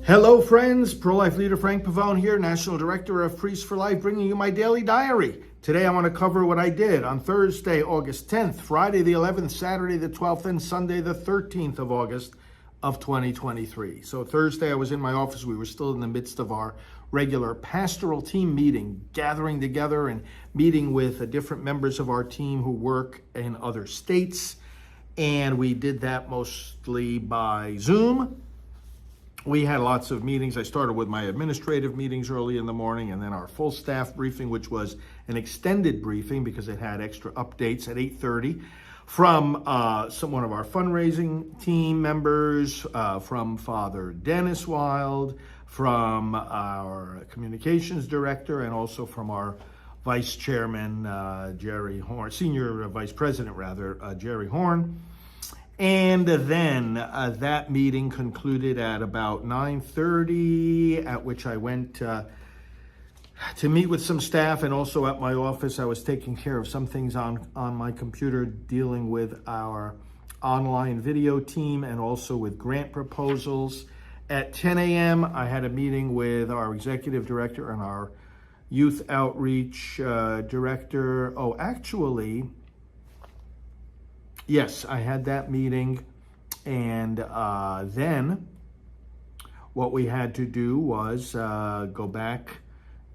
Hello friends, pro-life leader Frank Pavone here, National Director of Priests for Life, bringing you my daily diary. Today I want to cover what I did on Thursday, August 10th, Friday the 11th, Saturday the 12th, and Sunday the 13th of August of 2023. So Thursday I was in my office. We were still in the midst of our regular pastoral team meeting, gathering together and meeting with different members of our team who work in other states. And we did that mostly by Zoom. We had lots of meetings. I started with my administrative meetings early in the morning, and then our full staff briefing, which was an extended briefing because it had extra updates at 8:30 from one of our fundraising team members, from Father Dennis Wild, from our communications director, and also from our vice chairman, Jerry Horn, senior vice president rather, Jerry Horn. And then that meeting concluded at about 9:30, at which I went to meet with some staff, and also at my office I was taking care of some things on my computer, dealing with our online video team and also with grant proposals. At 10 a.m. I had a meeting with our executive director and our youth outreach director. Yes, I had that meeting, and then what we had to do was go back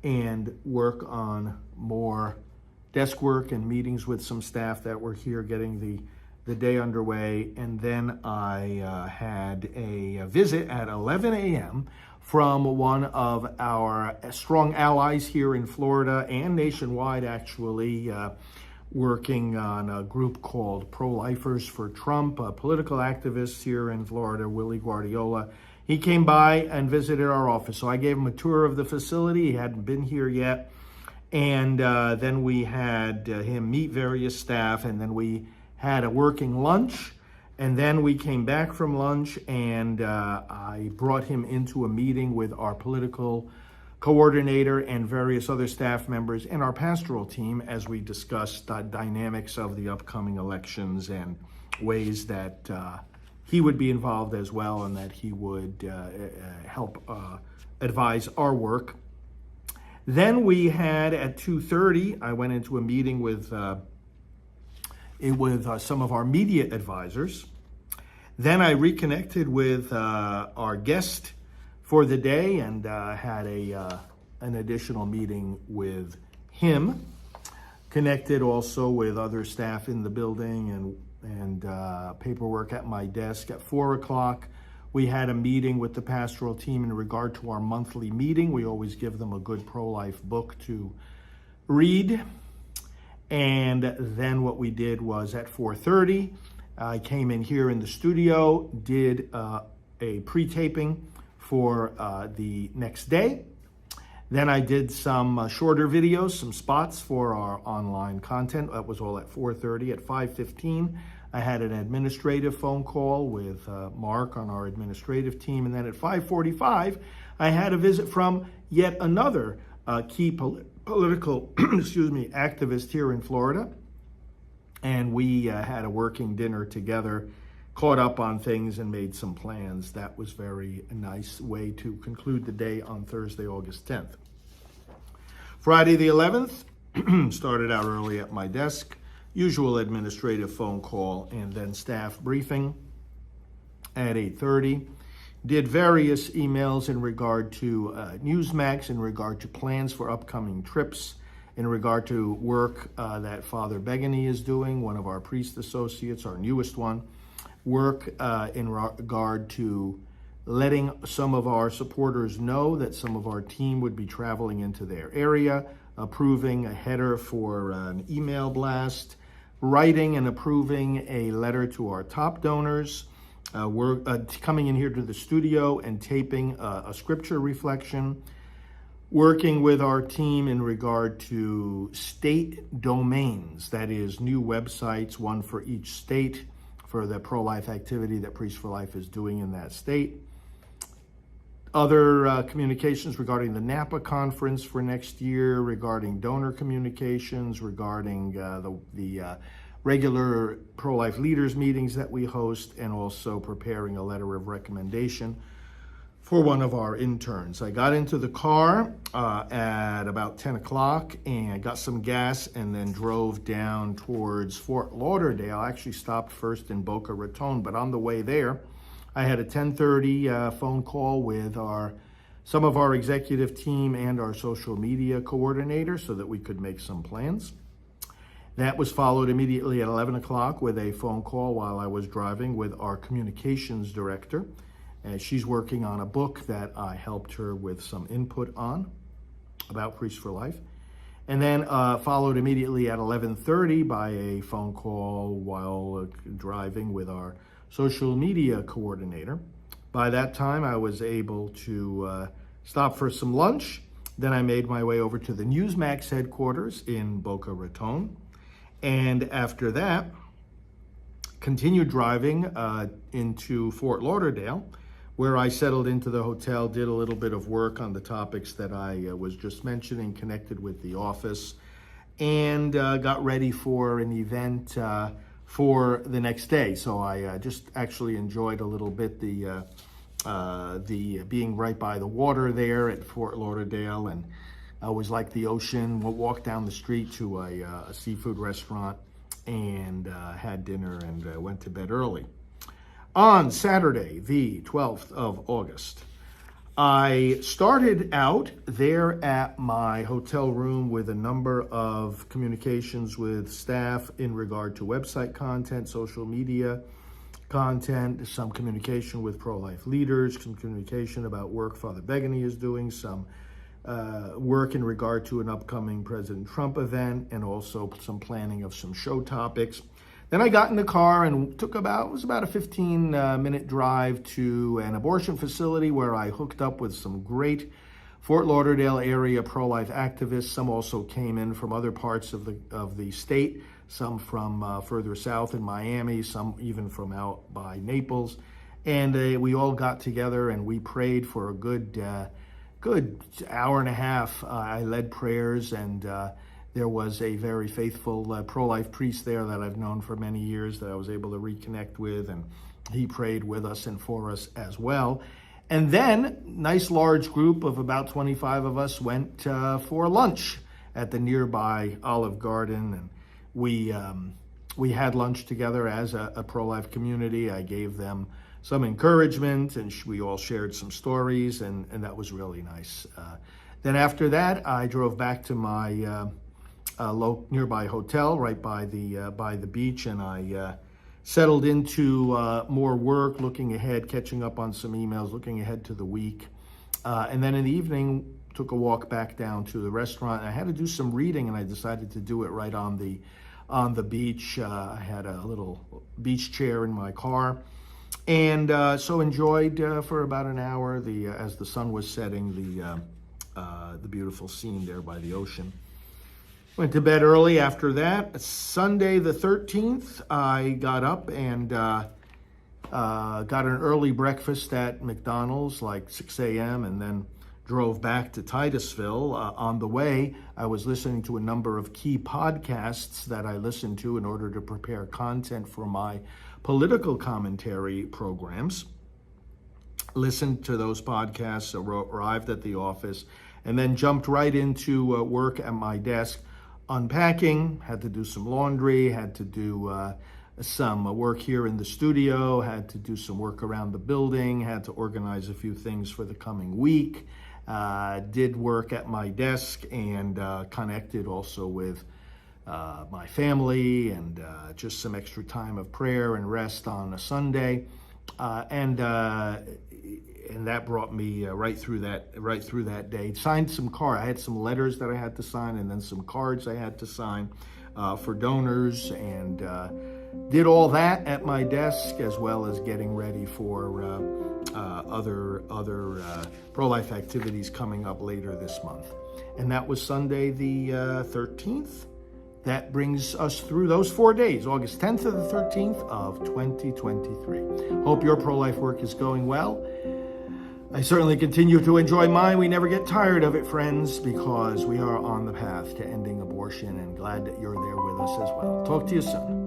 and work on more desk work and meetings with some staff that were here getting the day underway. And then I had a visit at 11 a.m. from one of our strong allies here in Florida and nationwide, actually, working on a group called Pro-Lifers for Trump, a political activist here in Florida, Willie Guardiola. He came by and visited our office. So I gave him a tour of the facility. He hadn't been here yet. And then we had him meet various staff, and then we had a working lunch. And then we came back from lunch, and I brought him into a meeting with our political coordinator and various other staff members in our pastoral team as we discussed the dynamics of the upcoming elections and ways that he would be involved as well, and that he would help advise our work. Then we had at 2:30, I went into a meeting with some of our media advisors. Then I reconnected with our guest for the day and had an additional meeting with him. Connected also with other staff in the building and paperwork at my desk. At 4 o'clock, we had a meeting with the pastoral team in regard to our monthly meeting. We always give them a good pro-life book to read. And then what we did was at 4:30, I came in here in the studio, did a pre-taping for the next day. Then I did some shorter videos, some spots for our online content. That was all at 4:30. At 5:15, I had an administrative phone call with Mark on our administrative team. And then at 5:45, I had a visit from yet another key political activist here in Florida. And we had a working dinner together, caught up on things and made some plans. That was very nice way to conclude the day on Thursday, August 10th. Friday the 11th, started out early at my desk, usual administrative phone call and then staff briefing at 8:30. Did various emails in regard to Newsmax, in regard to plans for upcoming trips, in regard to work that Father Begany is doing, one of our priest associates, our newest one. Work in regard to letting some of our supporters know that some of our team would be traveling into their area, approving a header for an email blast, writing and approving a letter to our top donors. We're coming in here to the studio and taping a scripture reflection, working with our team in regard to state domains, that is new websites, one for each state, for the pro-life activity that Priests for Life is doing in that state. Other communications regarding the Napa conference for next year, regarding donor communications, regarding the regular pro-life leaders meetings that we host, and also preparing a letter of recommendation for one of our interns. I got into the car at about 10 o'clock and got some gas and then drove down towards Fort Lauderdale. I actually stopped first in Boca Raton, but on the way there, I had a 10:30 phone call with some of our executive team and our social media coordinator so that we could make some plans. That was followed immediately at 11 o'clock with a phone call while I was driving with our communications director. She's working on a book that I helped her with some input on about Priests for Life. And then followed immediately at 11:30 by a phone call while driving with our social media coordinator. By that time, I was able to stop for some lunch. Then I made my way over to the Newsmax headquarters in Boca Raton. And after that, continued driving into Fort Lauderdale, where I settled into the hotel, did a little bit of work on the topics that I was just mentioning, connected with the office, and got ready for an event for the next day. So I just actually enjoyed a little bit the being right by the water there at Fort Lauderdale, and I always like the ocean. We'll walk down the street to a seafood restaurant and had dinner and went to bed early. On Saturday, the 12th of August, I started out there at my hotel room with a number of communications with staff in regard to website content, social media content, some communication with pro-life leaders, some communication about work Father Begany is doing, some work in regard to an upcoming President Trump event, and also some planning of some show topics. Then I got in the car and it was about a 15-minute drive to an abortion facility where I hooked up with some great Fort Lauderdale area pro-life activists. Some also came in from other parts of the state, some from further south in Miami, some even from out by Naples. And we all got together and we prayed for a good hour and a half. I led prayers, and there was a very faithful pro-life priest there that I've known for many years that I was able to reconnect with, and he prayed with us and for us as well. And then, nice large group of about 25 of us went for lunch at the nearby Olive Garden, and we had lunch together as a pro-life community. I gave them some encouragement, and we all shared some stories, and that was really nice. Then after that, I drove back to my nearby hotel right by the beach, and I settled into more work, looking ahead, catching up on some emails, looking ahead to the week. And then in the evening, took a walk back down to the restaurant. I had to do some reading, and I decided to do it right on the beach. I had a little beach chair in my car. And so enjoyed for about an hour as the sun was setting, the beautiful scene there by the ocean. Went to bed early after that. Sunday the 13th, I got up and got an early breakfast at McDonald's, like 6 a.m., and then drove back to Titusville. On the way, I was listening to a number of key podcasts that I listened to in order to prepare content for my political commentary programs. Listened to those podcasts, arrived at the office, and then jumped right into work at my desk, unpacking, had to do some laundry, had to do some work here in the studio, had to do some work around the building, had to organize a few things for the coming week, did work at my desk, and connected also with my family, and just some extra time of prayer and rest on a Sunday, and that brought me right through that day. Signed some cards. I had some letters that I had to sign, and then some cards I had to sign for donors, and did all that at my desk, as well as getting ready for other pro-life activities coming up later this month. And that was Sunday the 13th. That brings us through those 4 days, August 10th to the 13th of 2023. Hope your pro-life work is going well. I certainly continue to enjoy mine. We never get tired of it, friends, because we are on the path to ending abortion, and glad that you're there with us as well. Talk to you soon.